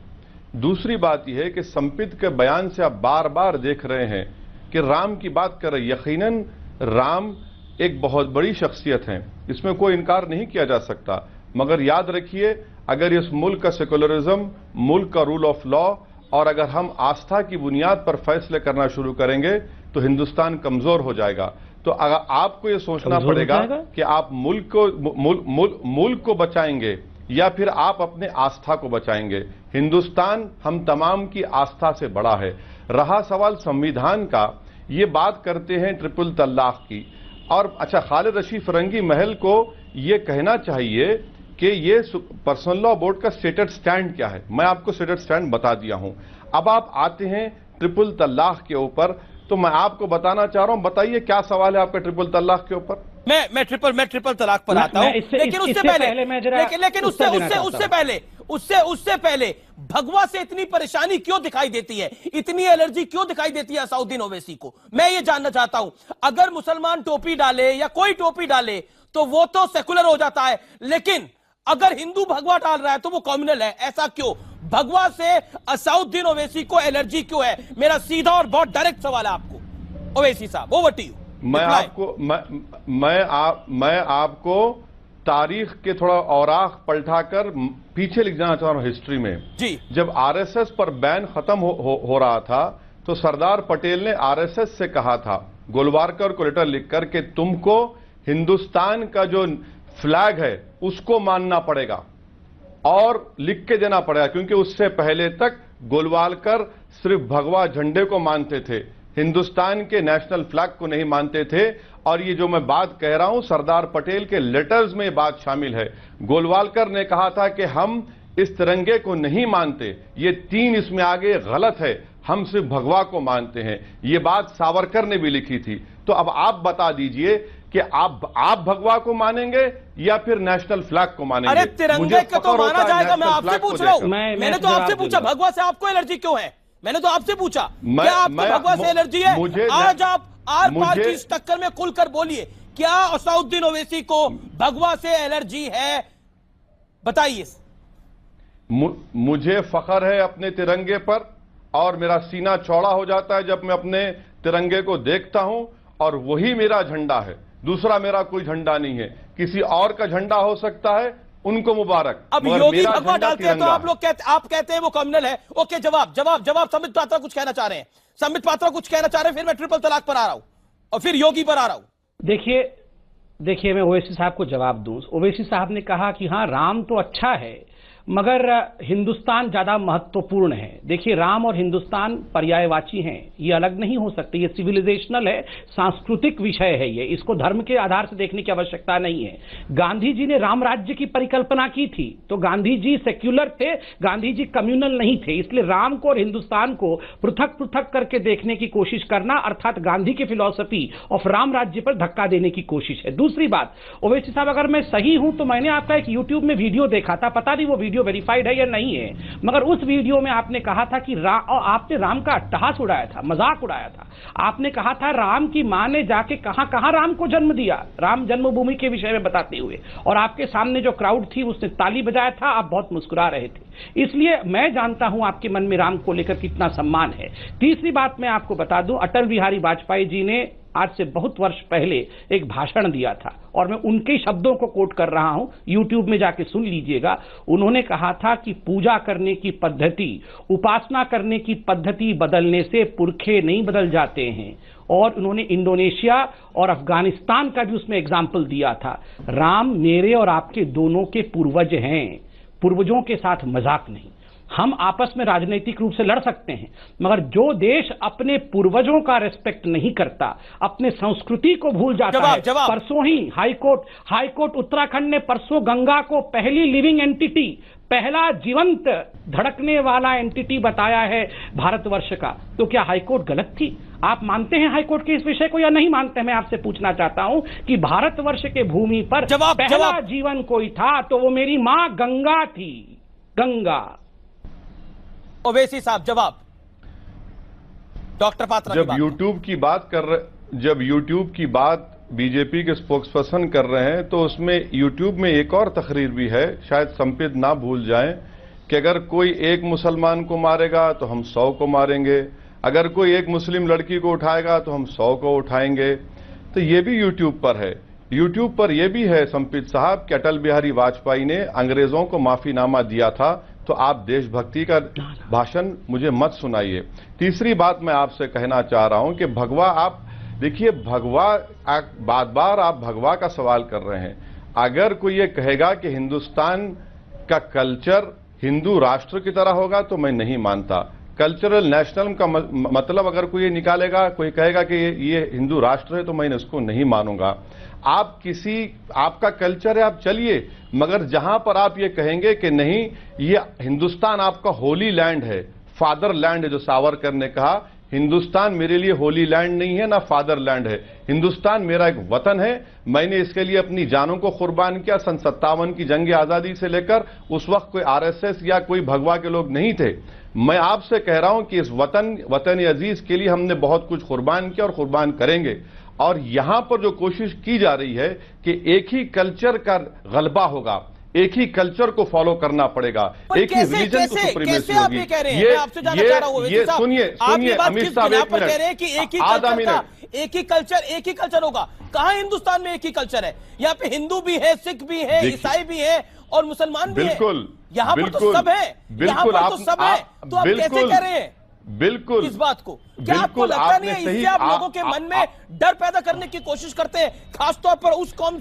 दूसरी बात यह है कि संपित के बयान से आप बार बार देख रहे हैं कि राम की बात कर रहे। यकीनन राम एक बहुत बड़ी शख्सियत है, इसमें कोई इनकार नहीं किया जा सकता, मगर याद रखिए अगर इस मुल्क का सेकुलरिज्म, मुल्क का रूल ऑफ लॉ और अगर हम आस्था की बुनियाद पर फैसले करना शुरू करेंगे तो हिंदुस्तान कमजोर हो जाएगा। तो अगर आपको यह सोचना पड़ेगा कि आप मुल्क को बचाएंगे या फिर आप अपने आस्था को बचाएंगे। हिंदुस्तान हम तमाम की आस्था से बड़ा है। रहा सवाल संविधान का, ये बात करते हैं ट्रिपल तलाक की। और अच्छा, खालिद रशीद फिरंगी महल को ये कहना चाहिए कि ये पर्सनल लॉ बोर्ड का स्टेटेड स्टैंड क्या है। मैं आपको स्टेटेड स्टैंड बता दिया हूं। अब आप आते हैं ट्रिपल तलाक के ऊपर, तो मैं आपको बताना चाह रहा हूं, बताइए क्या सवाल है आपका ट्रिपल तलाक के ऊपर। मैं ट्रिपल तलाक पर आता हूं, लेकिन उससे पहले भगवा से इतनी परेशानी क्यों दिखाई देती है, इतनी एलर्जी क्यों दिखाई देती है असउद्दीन ओवैसी को, मैं ये जानना चाहता हूं। अगर मुसलमान टोपी डाले या कोई टोपी डाले तो वो तो सेकुलर हो जाता है, लेकिन अगर हिंदू भगवा डाल रहा है तो वो कम्युनल है, ऐसा क्यों? भगवा से असउद्दीन ओवैसी को एलर्जी क्यों है? मेरा सीधा और बहुत डायरेक्ट सवाल है आपको ओवैसी साहब, ओवर टू यू। मैं आपको तारीख के थोड़ा औराख पलटाकर पीछे लिख जाना चाह रहा हूं हिस्ट्री में जी। जब आरएसएस पर बैन खत्म हो रहा था तो सरदार पटेल ने आरएसएस से कहा था, गोलवारकर को लेटर लिखकर, कि तुमको हिंदुस्तान का जो फ्लैग है उसको मानना पड़ेगा और लिख के देना पड़ेगा, क्योंकि उससे पहले तक गोलवालकर सिर्फ भगवा झंडे को मानते थे, हिंदुस्तान के नेशनल फ्लैग को नहीं मानते थे। और ये जो मैं बात कह रहा हूं सरदार पटेल के लेटर्स में ये बात शामिल है। गोलवालकर ने कहा था कि हम इस तिरंगे को नहीं मानते, ये तीन इसमें आगे गलत है, हम सिर्फ भगवा को मानते हैं। ये बात सावरकर ने भी लिखी थी। तो अब आप बता दीजिए कि आप भगवा को मानेंगे या फिर नेशनल फ्लैग को मानेंगे? अरे तिरंगे को तो माना जाएगा, मैं आपसे पूछ रहा हूं। मैंने तो आपसे पूछा भगवा से आपको एलर्जी क्यों है, मैंने तो आपसे पूछा क्या आपको भगवा से एलर्जी है? आज आप आर पार की इस टक्कर में खुलकर बोलिए, क्या असउद्दीन ओवैसी को भगवा से एलर्जी है, बताइए। मुझे फख्र है अपने तिरंगे पर और मेरा सीना चौड़ा हो जाता है जब मैं अपने तिरंगे को देखता हूं, और वही मेरा झंडा है, दूसरा मेरा कोई झंडा नहीं है। किसी और का झंडा हो सकता है, उनको मुबारक। अब योगी भगवा डालते हैं तो आप कहते हैं वो कम्युनल है। ओके, जवाब संबित पात्रा कुछ कहना चाह रहे हैं, संबित पात्रा कुछ कहना चाह रहे हैं, फिर मैं ट्रिपल तलाक पर आ रहा हूं और फिर योगी पर आ रहा हूं। देखिए मैं ओवैसी साहब को जवाब दूं। ओवैसी साहब ने कहा कि हां राम तो अच्छा है मगर हिंदुस्तान ज्यादा महत्वपूर्ण है। देखिए राम और हिंदुस्तान पर्यायवाची हैं, ये अलग नहीं हो सकते, ये सिविलाइजेशनल है, सांस्कृतिक विषय है ये, इसको धर्म के आधार से देखने की आवश्यकता नहीं है। गांधी जी ने राम राज्य की परिकल्पना की थी तो गांधी जी सेक्युलर थे, गांधी जी कम्युनल नहीं थे, इसलिए राम को और हिंदुस्तान को पृथक पृथक करके देखने की कोशिश करना अर्थात गांधी की फिलॉसफी ऑफ राम राज्य पर धक्का देने की कोशिश है। दूसरी बात, ओवैसी साहब अगर मैं सही हूं तो मैंने आपका एक यूट्यूब में वीडियो देखा था, पता नहीं वो वीडियो वेरीफाइड है या नहीं है, मगर उस वीडियो में आपने कहा था कि आपने राम का अट्टहास उड़ाया था, मजाक उड़ाया था। आपने कहा था राम की मां ने जाके कहां राम को जन्म दिया, राम जन्मभूमि के विषय में बताते हुए, और आपके सामने जो क्राउड थी उसने ताली बजाया था, आप बहुत मुस्कुरा रहे थे। इसलिए मैं जानता हूं आपके मन में राम को लेकर कितना सम्मान है। तीसरी बात मैं आपको बता दूं, अटल बिहारी वाजपेयी जी ने आज से बहुत वर्ष पहले एक भाषण दिया था और मैं उनके शब्दों को कोट कर रहा हूं, यूट्यूब में जाके सुन लीजिएगा। उन्होंने कहा था कि पूजा करने की पद्धति, उपासना करने की पद्धति बदलने से पुरखे नहीं बदल जाते हैं। और उन्होंने इंडोनेशिया और अफगानिस्तान का भी उसमें एग्जाम्पल दिया था। राम मेरे और आपके दोनों के पूर्वज हैं, पूर्वजों के साथ मजाक नहीं। हम आपस में राजनीतिक रूप से लड़ सकते हैं, मगर जो देश अपने पूर्वजों का रेस्पेक्ट नहीं करता, अपने संस्कृति को भूल जाता है। परसों ही हाईकोर्ट उत्तराखंड ने परसों गंगा को पहली लिविंग एंटिटी, पहला जीवंत धड़कने वाला एंटिटी बताया है भारतवर्ष का। तो क्या हाईकोर्ट गलत थी? आप मानते हैं हाईकोर्ट के इस विषय को या नहीं मानते? मैं आपसे पूछना चाहता हूं कि भारतवर्ष के भूमि पर पहला जीवन कोई था तो वो मेरी मां गंगा थी, गंगा। ओवैसी साहब जवाब। डॉक्टर पात्रा जब यूट्यूब की बात बीजेपी के स्पोक्सपर्सन कर रहे हैं तो उसमें यूट्यूब में एक और तकरीर भी है, शायद संपित ना भूल जाएं, कि अगर कोई एक मुसलमान को मारेगा तो हम 100 को मारेंगे, अगर कोई एक मुस्लिम लड़की को उठाएगा तो हम 100 को उठाएंगे। तो ये भी यूट्यूब पर है। यूट्यूब पर यह भी है संपित साहब कि अटल बिहारी वाजपेयी ने अंग्रेजों को माफीनामा दिया था, तो आप देशभक्ति का भाषण मुझे मत सुनाइए। तीसरी बात मैं आपसे कहना चाह रहा हूं कि भगवा, आप देखिए भगवा, बार आप भगवा का सवाल कर रहे हैं। अगर कोई ये कहेगा कि हिंदुस्तान का कल्चर हिंदू राष्ट्र की तरह होगा तो मैं नहीं मानता। कल्चरल नेशनल का मतलब अगर कोई ये निकालेगा, कोई कहेगा कि ये हिंदू राष्ट्र है, तो मैं इसको नहीं मानूंगा। आपका कल्चर है, आप चलिए, मगर जहां पर आप ये कहेंगे कि नहीं ये हिंदुस्तान आपका होली लैंड है, फादर लैंड है, जो सावरकर ने कहा, हिंदुस्तान मेरे लिए होली लैंड नहीं है ना फादर लैंड है। हिंदुस्तान मेरा एक वतन है, मैंने इसके लिए अपनी जानों को कुर्बान किया। सन 57 की जंग आजादी से लेकर उस वक्त कोई आरएसएस या कोई भगवा के लोग नहीं थे। मैं आपसे कह रहा हूं कि इस वतन अजीज के लिए हमने बहुत कुछ कुर्बान किया और कुर्बान करेंगे। और यहां पर जो कोशिश की जा रही है कि एक ही कल्चर का गलबा होगा, एक ही कल्चर को फॉलो करना पड़ेगा, एक ही रिलीजन को सुप्रीमेसी होगी। ये सुनिए अमित साहब, एक मिनट, एक ही कल्चर होगा। कहां हिंदुस्तान में एक ही कल्चर है? यहाँ पे हिंदू भी है, सिख भी है, ईसाई भी है और मुसलमान भी है। बिल्कुल, यहाँ पर तो सब है, यहाँ पर तो सब है। तो आप कैसे कह रहे हैं बिल्कुल इस बात को? क्या आपको लगता नहीं है इससे आप लोगों के मन में डर पैदा करने की कोशिश करते हैं, खासतौर पर उस कौम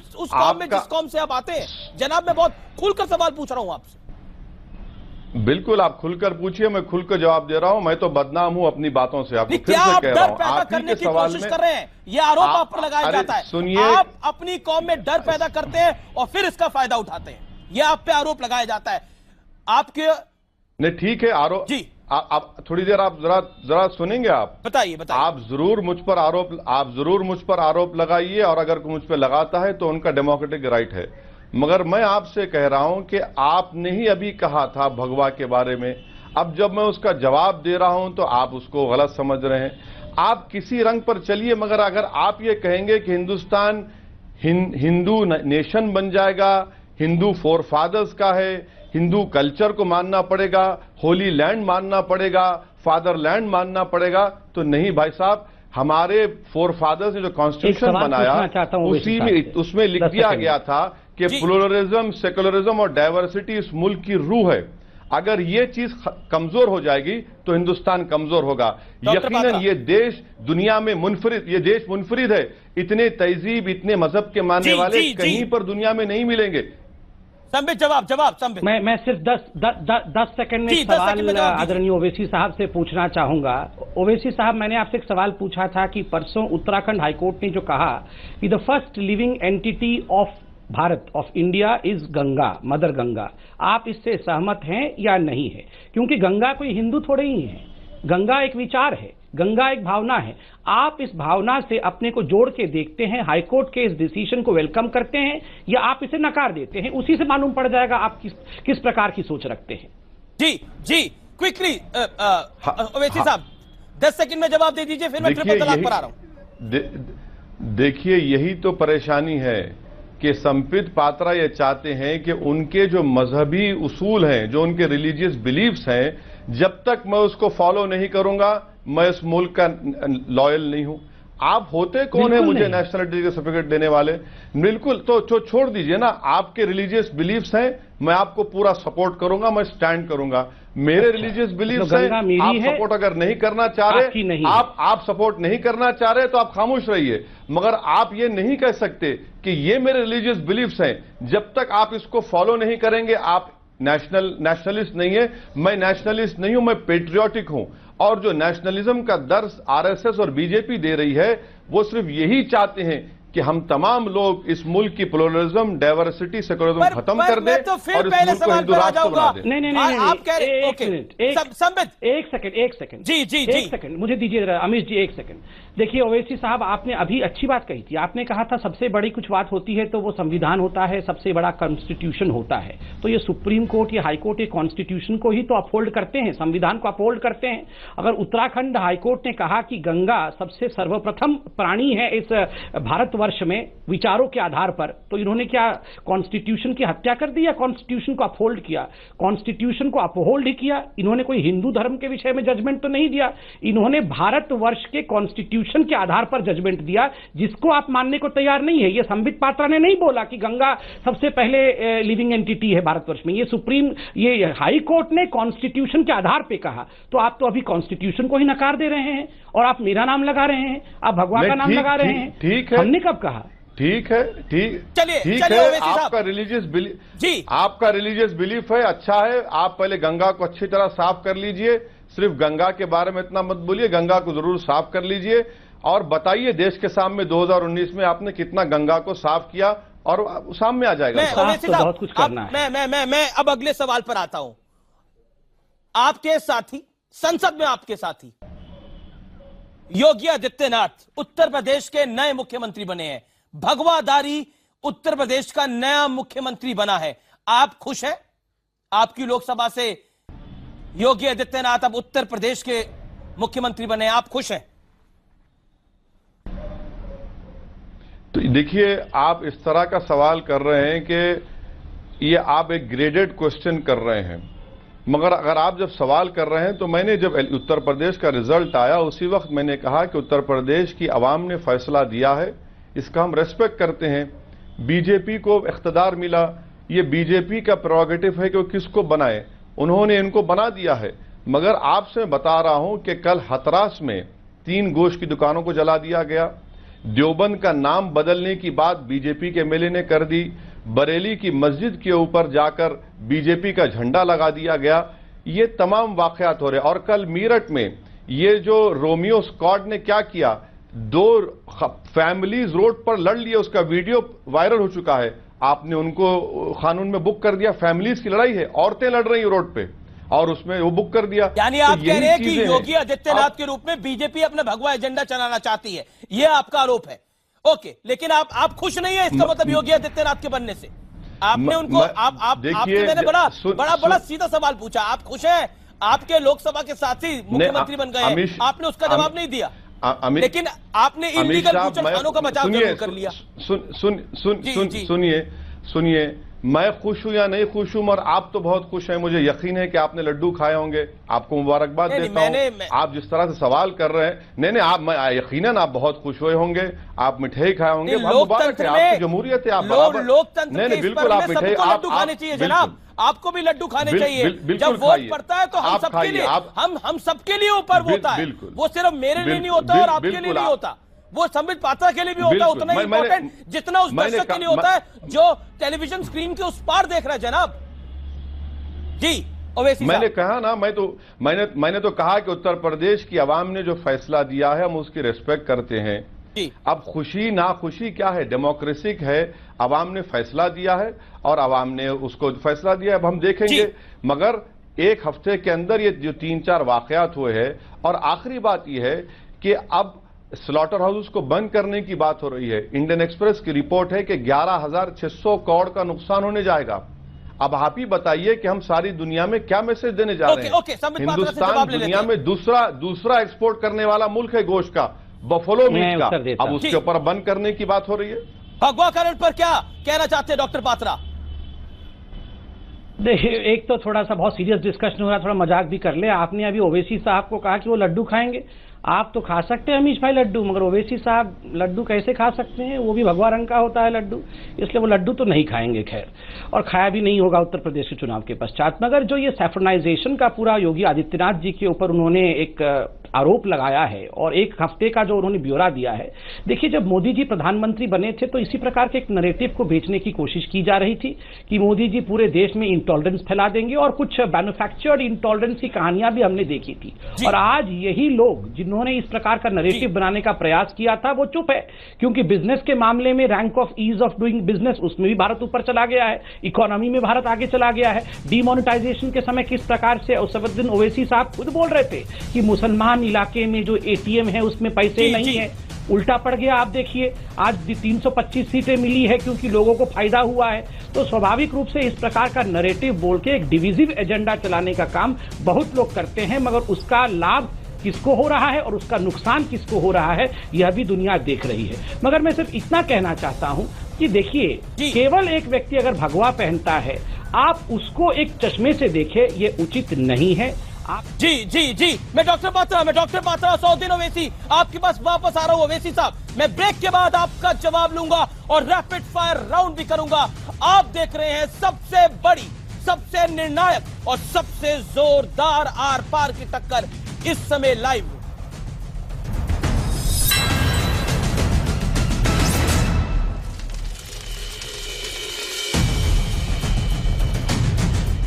में जिस कौम से आप आते हैं? जनाब, मैं बहुत खुलकर सवाल पूछ रहा हूं आपसे। बिल्कुल, आप खुलकर पूछिए, मैं खुलकर जवाब दे रहा हूं। मैं तो बदनाम हूं अपनी बातों से, आपको फिर से कह रहा हूं। पैदा करने की कोशिश कर रहे हैं, ये आरोप आप पर लगाया जाता है। सुनिए, आप अपनी कौम में डर पैदा करते हैं और फिर इसका फायदा उठाते हैं, यह आप पे आरोप लगाया जाता है। आपके नहीं, ठीक है, आरोप जी, आप थोड़ी देर आप जरा सुनेंगे? आप बताइए। आप जरूर मुझ पर आरोप लगाइए, और अगर कोई मुझ पर लगाता है तो उनका डेमोक्रेटिक राइट है। मगर मैं आपसे कह रहा हूं कि आपने ही अभी कहा था भगवा के बारे में, अब जब मैं उसका जवाब दे रहा हूं तो आप उसको गलत समझ रहे हैं। आप किसी रंग पर चलिए, मगर अगर आप ये कहेंगे कि हिंदुस्तान हिंदू नेशन बन जाएगा, हिंदू फोर फादर्स का है, हिंदू कल्चर को मानना पड़ेगा, होली लैंड मानना पड़ेगा, फादर लैंड मानना पड़ेगा, तो नहीं भाई साहब। हमारे फोर फादर्स ने जो कॉन्स्टिट्यूशन बनाया उसमें लिख दिया गया था कि प्लुरलिज्म, सेकुलरिज्म और डाइवर्सिटी इस मुल्क की रूह है। अगर ये चीज कमजोर हो जाएगी तो हिंदुस्तान कमजोर होगा। यकीनन ये देश दुनिया में मुनफरिद है। इतने तहजीब, इतने मजहब के मानने वाले कहीं पर दुनिया में नहीं मिलेंगे। संबित, जवाब संबित। मैं सिर्फ 10 सेकंड में सवाल आदरणीय ओवैसी साहब से पूछना चाहूंगा। ओवैसी साहब, मैंने आपसे एक सवाल पूछा था कि परसों उत्तराखंड हाईकोर्ट ने जो कहा कि the first living entity of Bharat, of India is Ganga, mother Ganga, आप इससे सहमत हैं या नहीं है? क्योंकि गंगा कोई हिंदू थोड़े ही है, गंगा एक विचार है, गंगा एक भावना है। आप इस भावना से अपने को जोड़ के देखते हैं, हाईकोर्ट के इस डिसीजन को वेलकम करते हैं या आप इसे नकार देते हैं? उसी से मालूम पड़ जाएगा आप किस प्रकार की सोच रखते हैं। जी क्विकली ओवैसी साहब 10 सेकंड में जवाब दे दीजिए, फिर मैं ट्रिपल तलाक पर आ रहा हूं। देखिए, यही तो परेशानी है कि संपित पात्रा ये चाहते हैं कि उनके जो मजहबी उसूल हैं, जो उनके रिलीजियस बिलीव्स हैं, जब तक मैं उसको फॉलो नहीं करूंगा मैं इस मुल्क का लॉयल नहीं हूं। आप होते कौन है मुझे नेशनलिटी का सर्टिफिकेट देने वाले? बिल्कुल, तो छोड़ दीजिए ना, आपके रिलीजियस बिलीफ्स हैं, मैं आपको पूरा सपोर्ट करूंगा, मैं स्टैंड करूंगा। मेरे रिलीजियस बिलीफ्स हैं, आप सपोर्ट अगर नहीं करना चाह रहे, आप सपोर्ट नहीं करना चाह रहे तो आप खामोश रहिए, मगर आप ये नहीं कह सकते कि ये मेरे रिलीजियस बिलीफ्स हैं। जब तक आप इसको फॉलो नहीं करेंगे, आप नेशनलिस्ट नहीं है। मैं नेशनलिस्ट नहीं हूं, मैं पेट्रियोटिक हूं। और जो नेशनलिज्म का दर्स आरएसएस और बीजेपी दे रही है, वो सिर्फ यही चाहते हैं कि हम तमाम लोग इस मुल्क की प्लुरलिज्म, डाइवर्सिटी, सेकुलरिज्म खत्म कर दें तो फिर और इस पहले मुल्क को सवाल हिंदू पर आ राष्ट्र जाऊंगा। बना दें। नहीं, आप कह रहे हैं, ओके, संबित एक सेकंड जी एक सेकंड मुझे दीजिए अमिश जी, एक सेकंड। देखिए ओवैसी साहब, आपने अभी अच्छी बात कही थी। आपने कहा था सबसे बड़ी कुछ बात होती है तो वो संविधान होता है, सबसे बड़ा कॉन्स्टिट्यूशन होता है। तो ये सुप्रीम कोर्ट, ये हाई कोर्ट, ये कॉन्स्टिट्यूशन को ही तो अपहोल्ड करते हैं, संविधान को अपहोल्ड करते हैं। अगर उत्तराखंड हाई कोर्ट ने कहा कि गंगा सबसे सर्वप्रथम प्राणी है इस भारतवर्ष में विचारों के आधार पर, तो इन्होंने क्या कॉन्स्टिट्यूशन की हत्या कर दी या कॉन्स्टिट्यूशन को अपहोल्ड किया? कॉन्स्टिट्यूशन को अपहोल्ड ही किया। इन्होंने कोई हिंदू धर्म के विषय में जजमेंट तो नहीं दिया, इन्होंने भारतवर्ष के कॉन्स्टिट्यूशन के आधार पर जजमेंट दिया, जिसको आप मानने को तैयार नहीं है। ये संबित पात्रा ने नहीं बोला कि गंगा सबसे पहले लिविंग एंटिटी है भारतवर्ष में, ये हाई कोर्ट ने कॉन्स्टिट्यूशन के आधार पर कहा। तो आप तो अभी कॉन्स्टिट्यूशन को ही नकार दे रहे हैं और आप मेरा नाम लगा रहे हैं, आप भगवान का नाम लगा रहे हैं। ठीक है, हमने कब कहा? ठीक है, ठीक है, आपका रिलीजियस बिलीफ है, अच्छा है। आप पहले गंगा को अच्छी तरह साफ कर लीजिए, सिर्फ गंगा के बारे में इतना मत बोलिए, गंगा को जरूर साफ कर लीजिए और बताइए देश के सामने 2019 में आपने कितना गंगा को साफ किया और सामने आ जाएगा। बहुत कुछ करना है। मैं अब अगले सवाल पर आता हूं। आपके साथी, संसद में आपके साथी योगी आदित्यनाथ उत्तर प्रदेश के नए मुख्यमंत्री बने हैं। भगवाधारी उत्तर प्रदेश का नया मुख्यमंत्री बना है। आप खुश हैं? आपकी लोकसभा से योगी आदित्यनाथ अब उत्तर प्रदेश के मुख्यमंत्री बने, आप खुश हैं? तो देखिए, आप इस तरह का सवाल कर रहे हैं कि ये आप एक ग्रेडेड क्वेश्चन कर रहे हैं, मगर अगर आप जब सवाल कर रहे हैं तो मैंने जब उत्तर प्रदेश का रिजल्ट आया उसी वक्त मैंने कहा कि उत्तर प्रदेश की आवाम ने फैसला दिया है, इसका हम रेस्पेक्ट करते हैं। बीजेपी को इख्तिदार मिला, ये बीजेपी का प्रोरोगेटिव है कि वो किसको बनाए, उन्होंने इनको बना दिया है। मगर आपसे बता रहा हूं कि कल हथरास में 3 गोश्त की दुकानों को जला दिया गया। देवबंद का नाम बदलने की बात बीजेपी के एमएलए ने कर दी। बरेली की मस्जिद के ऊपर जाकर बीजेपी का झंडा लगा दिया गया। ये तमाम वाकयात हो रहे। और कल मीरठ में ये जो रोमियो स्क्वाड ने क्या किया, 2 फैमिलीज रोड पर लड़ लिए, उसका वीडियो वायरल हो चुका है। आपने उनको कानून में बुक कर दिया। फैमिलीज की लड़ाई है, औरतें लड़ रही हैं रोड पे और उसमें वो बुक कर दिया। यानी आप कह रहे हैं कि योगी आदित्यनाथ के रूप में बीजेपी अपना भगवा एजेंडा चलाना चाहती है, यह आपका आरोप है। ओके, लेकिन आप खुश नहीं है, इसका मतलब योगी आदित्यनाथ के बनने से? आपने उनको आपसे मैंने बड़ा सीधा सवाल पूछा, आप खुश हैं? आपके लोकसभा के साथी मुख्यमंत्री बन गए, आपने उसका जवाब नहीं दिया, लेकिन आपने इलीगल खानों का बचाव जरूर कर लिया। सुनिए, मैं खुश हूं या नहीं खुश हूं, मगर आप तो बहुत खुश हैं, मुझे यकीन है कि आपने लड्डू खाए होंगे, आपको मुबारकबाद देता हूं। आप जिस तरह से सवाल कर रहे हैं, नहीं आप यकीनन आप बहुत खुश हुए होंगे, आप मिठाई खाए होंगे, मुबारक है, आपकी जमहूरियत है, आप लोकतंत्र के ऊपर में सबको लड्डू खाने चाहिए जनाब, आपको भी लड्डू खाने चाहिए। जब वोट पड़ता है तो हम सबके लिए, हम सबके लिए ऊपर होता है, वो सिर्फ मेरे लिए नहीं होता और आपके लिए नहीं होता, वो संबित पात्रा के लिए भी होता है उतना ही इंपॉर्टेंट जितना उस दर्शक के लिए होता है जो टेलीविजन स्क्रीन के उस पार देख रहा है। जनाब जी ओवैसी, मैंने कहा ना, मैंने तो कहा कि उत्तर प्रदेश की आवाम ने जो फैसला दिया है हम उसकी रिस्पेक्ट करते हैं। अब खुशी ना खुशी क्या है, डेमोक्रेसी है, आवाम ने फैसला दिया है और आवाम ने उसको फैसला दिया, अब हम देखेंगे। मगर एक हफ्ते के अंदर ये जो 3-4 वाकयात हुए हैं, और आखिरी बात यह है कि अब स्लॉटर हाउस को बंद करने की बात हो रही है। इंडियन एक्सप्रेस की रिपोर्ट है कि 11,600 करोड़ का नुकसान होने जाएगा। अब आप ही बताइए कि हम सारी दुनिया में क्या मैसेज देने जा रहे हैं। हिंदुस्तान दुनिया में दूसरा एक्सपोर्ट करने वाला मुल्क है गोश्त का, बफलो मीट का, अब उसके ऊपर बंद करने की बात हो रही है। भगवाकरण पर क्या कहना चाहते हैं डॉक्टर पात्रा? देखिए, एक तो थोड़ा सा बहुत सीरियस डिस्कशन हो रहा है, थोड़ा मजाक भी कर ले। आपने अभी ओवैसी साहब को कहा कि वो लड्डू खाएंगे, आप तो खा सकते हैं अमीश भाई लड्डू, मगर ओवैसी साहब लड्डू कैसे खा सकते हैं? वो भी भगवा रंग का होता है लड्डू, इसलिए वो लड्डू तो नहीं खाएंगे खैर, और खाया भी नहीं होगा उत्तर प्रदेश के चुनाव के पश्चात। मगर जो ये सैफ्रनाइजेशन का पूरा योगी आदित्यनाथ जी के ऊपर उन्होंने एक आरोप लगाया है और एक हफ्ते का जो उन्होंने ब्यौरा दिया है, देखिए जब मोदी जी प्रधानमंत्री बने थे तो इसी प्रकार के एक नैरेटिव को बेचने की कोशिश की जा रही थी कि मोदी जी पूरे देश में इंटॉलरेंस फैला देंगे, और कुछ मैन्युफैक्चर्ड इंटॉलरेंस की कहानियां भी हमने देखी थी। और आज यही लोग जिन्होंने इस प्रकार का नैरेटिव बनाने का प्रयास किया था वो चुप है, क्योंकि बिजनेस के मामले में rank of ease of doing business उसमें भी भारत ऊपर चला गया है, इकोनॉमी में भारत आगे चला गया है। डिमोनेटाइजेशन के समय किस प्रकार से असदुद्दीन ओवैसी साहब खुद बोल रहे थे कि मुसलमान इलाके में जो एटीएम है उसमें पैसे नहीं है, उल्टा पड़ गया। आप देखिए आज 325 सीटें मिली है क्योंकि लोगों को फायदा हुआ है। तो स्वाभाविक रूप से इस प्रकार का नैरेटिव बोल के एक डिविजिव एजेंडा चलाने का काम बहुत लोग करते हैं, मगर उसका लाभ किसको हो रहा है और उसका नुकसान किसको हो रहा है यह भी दुनिया देख रही है। मगर मैं सिर्फ इतना कहना चाहता हूं कि देखिए, केवल एक व्यक्ति अगर भगवा पहनता है आप उसको एक चश्मे से देखें, ये उचित नहीं है। जी मैं डॉक्टर पात्रा असदुद्दीन ओवैसी आपके पास वापस आ रहा हूं। ओवैसी साहब, मैं ब्रेक के बाद आपका जवाब लूंगा और रैपिड फायर राउंड भी करूंगा। आप देख रहे हैं सबसे बड़ी, सबसे निर्णायक और सबसे जोरदार आर पार की टक्कर इस समय लाइव।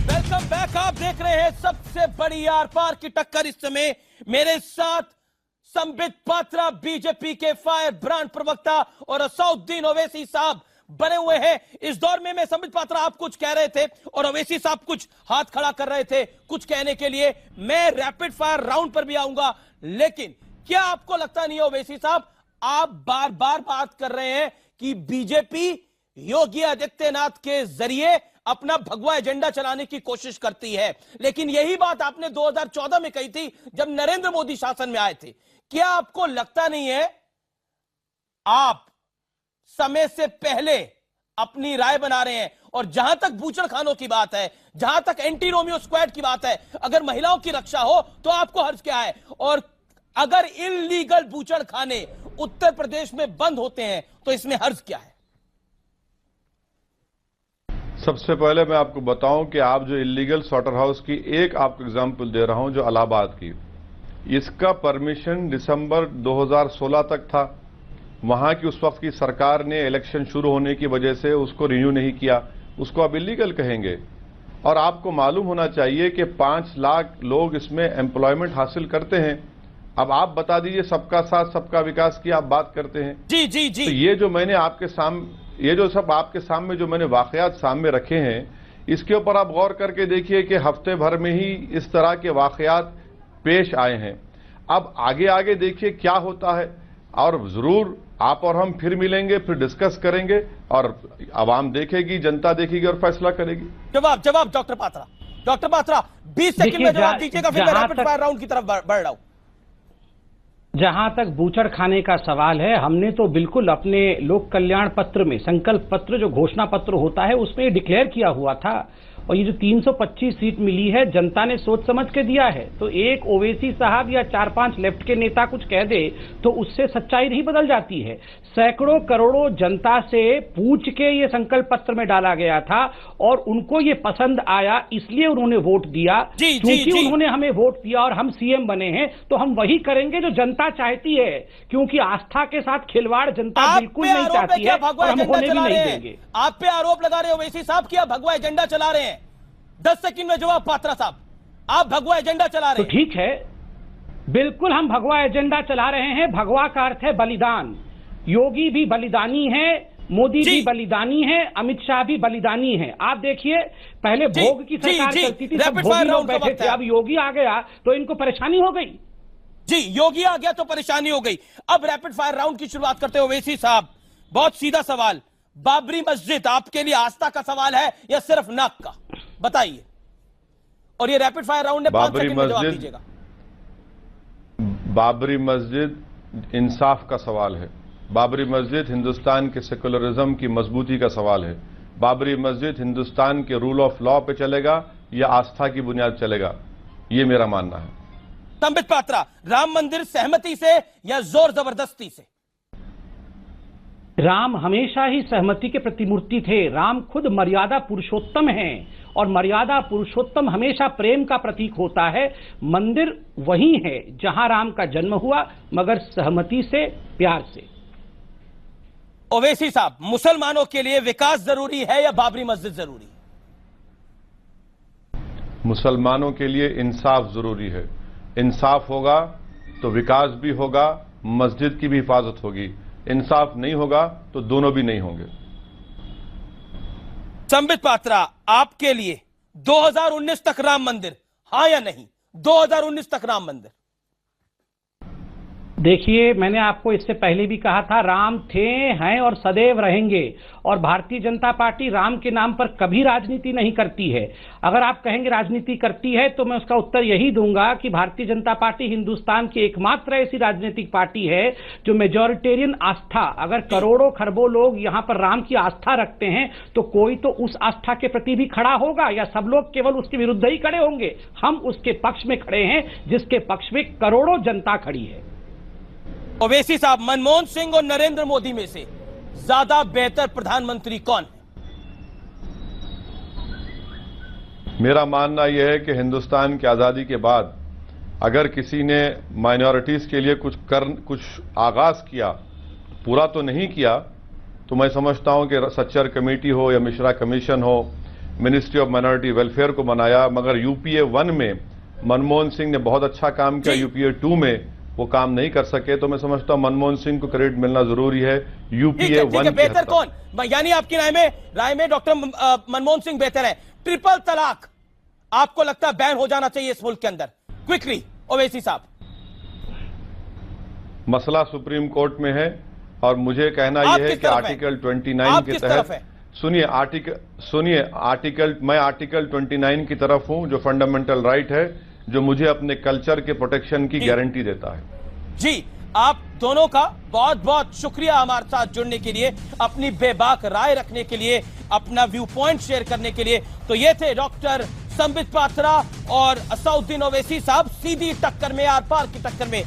Welcome back. आप देख रहे हैं सबसे बड़ी आर पार की टक्कर इस समय। मेरे साथ संबित पात्रा बीजेपी के फायर ब्रांड प्रवक्ता और असदुद्दीन ओवैसी साहब बने हुए हैं इस दौर में। मैं संबित पात्रा, आप कुछ कह रहे थे और ओवैसी साहब कुछ हाथ खड़ा कर रहे थे कुछ कहने के लिए। मैं रैपिड फायर राउंड पर भी आऊंगा, लेकिन क्या आपको लगता नहीं है ओवैसी साहब, आप बार बार बात कर रहे हैं कि बीजेपी योगी आदित्यनाथ के जरिए अपना भगवा एजेंडा चलाने की कोशिश करती है, लेकिन यही बात आपने 2014 में कही थी जब नरेंद्र मोदी शासन में आए थे। क्या आपको लगता नहीं है आप समय से पहले अपनी राय बना रहे हैं? और जहां तक बूचड़खानों की बात है, जहां तक एंटी रोमियो स्क्वाड की बात है, अगर महिलाओं की रक्षा हो तो आपको हर्ज क्या है? और अगर इल्लीगल बूचड़खाने उत्तर प्रदेश में बंद होते हैं तो इसमें हर्ज क्या है? सबसे पहले मैं आपको बताऊं कि आप जो इलीगल स्लॉटर हाउस की एक आपको एग्जांपल दे रहा हूं, जो इलाहाबाद की, इसका परमिशन दिसंबर 2016 तक था। वहां की उस वक्त की सरकार ने इलेक्शन शुरू होने की वजह से उसको रिन्यू नहीं किया, उसको अब इलीगल कहेंगे। और आपको मालूम होना चाहिए कि 5 लाख लोग इसमें एम्प्लॉयमेंट हासिल करते हैं। अब आप बता दीजिए, सबका साथ सबका विकास की आप बात करते हैं। जी। तो ये जो मैंने आपके सामने, ये जो सब आपके सामने जो मैंने वाकयात सामने रखे हैं, इसके ऊपर आप गौर करके देखिए कि हफ्ते भर में ही इस तरह के वाकयात पेश आए हैं। अब आगे आगे देखिए क्या होता है, और जरूर आप और हम फिर मिलेंगे, फिर डिस्कस करेंगे और आवाम देखेगी, जनता देखेगी और फैसला करेगी। जवाब डॉक्टर पात्रा 20 सेकंड में जवाब दीजिएगा, फिर मैं रैपिड फायर राउंड की तरफ बढ़ रहा हूं। जहां तक बूचड़ खाने का सवाल है, हमने तो बिल्कुल अपने लोक कल्याण पत्र में, संकल्प पत्र जो घोषणा पत्र होता है, उसमें डिक्लेयर किया हुआ था। और ये जो 325 सीट मिली है जनता ने सोच समझ के दिया है। तो एक ओवैसी साहब या 4-5 लेफ्ट के नेता कुछ कह दे तो उससे सच्चाई नहीं बदल जाती है। सैकड़ों करोड़ों जनता से पूछ के ये संकल्प पत्र में डाला गया था और उनको ये पसंद आया, इसलिए उन्होंने वोट दिया। क्योंकि उन्होंने हमें वोट दिया और हम सीएम बने हैं, तो हम वही करेंगे जो जनता चाहती है, क्योंकि आस्था के साथ खिलवाड़ जनता बिल्कुल नहीं चाहती है और हम होने भी नहीं देंगे। आप पे आरोप लगा रहे हो ओवैसी साहब कि आप भगवा एजेंडा चला रहे हैं। 10 सेकंड में जवाब पात्रा साहब, आप भगवा एजेंडा चला रहे हैं। तो ठीक है, बिल्कुल हम भगवा एजेंडा चला रहे हैं। भगवा का अर्थ है बलिदान। योगी भी बलिदानी है, मोदी भी बलिदानी है, अमित शाह भी बलिदानी है। आप देखिए, पहले भोग की सरकार चलती थी, सब भोगी लोग बैठे थे, अब योगी आ गया तो इनको परेशानी हो गई। जी, योगी आ गया तो परेशानी हो गई। अब रैपिड फायर राउंड की शुरुआत करते हो ओवैसी साहब। बहुत सीधा सवाल, बाबरी मस्जिद आपके लिए आस्था का सवाल है या सिर्फ नाक का, बताइए। और ये रैपिड फायर राउंड है, 5 सेकंड में जवाब दीजिएगा। बाबरी मस्जिद इंसाफ का सवाल है। बाबरी मस्जिद हिंदुस्तान के सेकुलरिज्म की मजबूती का सवाल है। बाबरी मस्जिद हिंदुस्तान के रूल ऑफ लॉ पे चलेगा या आस्था की बुनियाद चलेगा, ये मेरा मानना है। संबित पात्रा, राम मंदिर सहमति से या जोर जबरदस्ती से? राम हमेशा ही सहमति के प्रतिमूर्ति थे। राम खुद मर्यादा पुरुषोत्तम हैं और मर्यादा पुरुषोत्तम हमेशा प्रेम का प्रतीक होता है। मंदिर वही है जहां राम का जन्म हुआ, मगर सहमति से, प्यार से। ओवैसी साहब, मुसलमानों के लिए विकास जरूरी है या बाबरी मस्जिद जरूरी? मुसलमानों के लिए इंसाफ जरूरी है। इंसाफ होगा तो विकास भी होगा, मस्जिद की भी हिफाजत होगी। इंसाफ नहीं होगा तो दोनों भी नहीं होंगे। संबित पात्रा, आपके लिए 2019 तक राम मंदिर, हां या नहीं? 2019 तक राम मंदिर। देखिए, मैंने आपको इससे पहले भी कहा था, राम थे, हैं और सदैव रहेंगे। और भारतीय जनता पार्टी राम के नाम पर कभी राजनीति नहीं करती है। अगर आप कहेंगे राजनीति करती है तो मैं उसका उत्तर यही दूंगा कि भारतीय जनता पार्टी हिंदुस्तान की एकमात्र ऐसी राजनीतिक पार्टी है जो मेजॉरिटेरियन आस्था, अगर करोड़ों खरबों लोग यहां पर राम की आस्था रखते हैं तो कोई तो उस आस्था के प्रति भी खड़ा होगा, या सब लोग केवल उसके विरुद्ध ही खड़े होंगे? हम उसके पक्ष में खड़े हैं जिसके पक्ष में करोड़ों जनता खड़ी है। ओवैसी साहब, मनमोहन सिंह और नरेंद्र मोदी में से ज्यादा बेहतर प्रधानमंत्री कौन है? मेरा मानना यह है कि हिंदुस्तान की आजादी के बाद अगर किसी ने माइनॉरिटीज के लिए कुछ आगाज किया, पूरा तो नहीं किया, तो मैं समझता हूं कि सच्चर कमेटी हो या मिश्रा कमीशन हो, मिनिस्ट्री ऑफ माइनॉरिटी वेलफेयर को बनाया, मगर यूपीए 1 में मनमोहन सिंह ने बहुत अच्छा काम किया, यूपीए 2 में वो काम नहीं कर सके। तो मैं समझता हूं मनमोहन सिंह को क्रेडिट मिलना जरूरी है। यूपीए 1 बेहतर कौन, यानी आपकी राय में डॉक्टर मनमोहन सिंह बेहतर है? ट्रिपल तलाक आपको लगता है बैन हो जाना चाहिए इस मुल्क के अंदर? क्विकली ओवैसी साहब। मसला सुप्रीम कोर्ट में है और मुझे कहना यह है कि आर्टिकल 29 के तहत, मैं आर्टिकल 29 की तरफ हूं, जो फंडामेंटल राइट है, जो मुझे अपने कल्चर के प्रोटेक्शन की गारंटी देता है। जी, आप दोनों का बहुत बहुत शुक्रिया हमारे साथ जुड़ने के लिए, अपनी बेबाक राय रखने के लिए, अपना व्यू पॉइंट शेयर करने के लिए। तो ये थे डॉक्टर संबित पात्रा और असदुद्दीन ओवैसी साहब, सीधी टक्कर में, आर पार की टक्कर में।